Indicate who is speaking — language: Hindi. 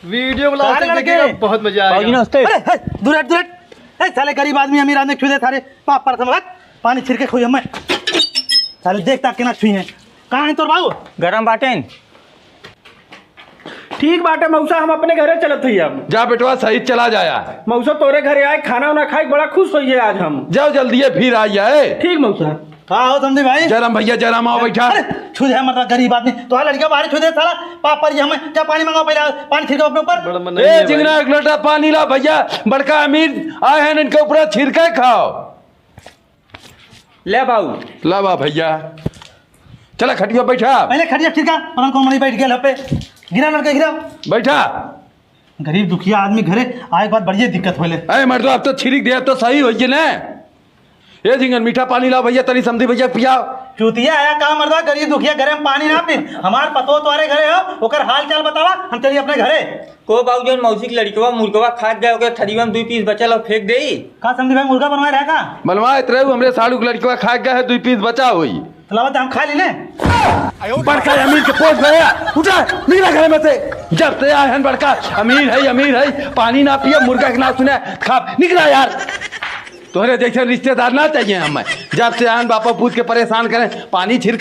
Speaker 1: वीडियो देखिएगा, बहुत मजा आएगा।
Speaker 2: नमस्ते।
Speaker 3: दूर हट, दूर हट। साले गरीब आदमी अमीर आदमी छुए सारे पाप पर समझ पानी छिड़के खोई मैं साले देखता के ना छुई है। कहाँ है तोर बाबू?
Speaker 2: गरम बाटेन
Speaker 4: ठीक बाटे मौसा, हम अपने घरे चलत हई। अब
Speaker 1: जा बेटवा सही चला जाया।
Speaker 4: मौसा तोरे घरे आए, खाना वाना खाए बड़ा खुश होइए आज हम।
Speaker 1: जाओ जल्दी फिर आई है।
Speaker 4: ठीक मौसा।
Speaker 3: हाँ हो समझे भाई।
Speaker 1: जयराम भैया, जयराम आओ बैठा।
Speaker 3: छू दे मतलब गरीब आदमी तो लड़का बाहर छू दे साला पाप पर हमें क्या पानी मंगाओ पहले पानी छिड़को अपने ऊपर।
Speaker 1: ए जिंगना एक लोटा पानी ला भैया, बड़का अमीर आए हैं इनके ऊपर छिड़के खाओ।
Speaker 2: ले बाबू।
Speaker 1: ला बा भैया, चला खटिया बैठा।
Speaker 3: पहले खटिया छिड़का और कौन मरी बैठ गया पे गिरा लड़का गिरा
Speaker 1: बैठा।
Speaker 3: गरीब दुखिया आदमी घरे आए के बाद बढ़िया दिक्कत होले।
Speaker 1: अरे मर्दो अब तो छिड़क दिया तो सही होइए ना। ए जिंगन मीठा पानी ला भैया, तनी समझी भैया पियाओ।
Speaker 3: चूतिया आया काम मर्दा गरीब दुखिया घरे में पानी ना पी हमार पतो तुम्हारे घरे हो ओकर हाल चाल बतावा हम चलिए अपने घरे।
Speaker 2: को बाबू जन मौसी के लड़कवा मुर्गवा खाद गए ओके थरीवा में 2 पीस बचल और फेंक देई।
Speaker 3: का समझी भाई मुर्गा बनवाए रहा का
Speaker 1: बनवाए रहे हमरे साड़ू के लड़कवा खा गया है, 2 पीस बचा हुई।
Speaker 3: तलावत हम खा लेने।
Speaker 1: बड़का अमीर के पोस गया, उठा निकला घर में से। जब से आए हैं बड़का अमीर है, पानी ना पिए मुर्गा के ना सुने खा निकला यार। तोहरे जैसे रिश्तेदार ना चाहिए हमें। जब से आन बापा पूछ के परेशान करें, पानी छिड़का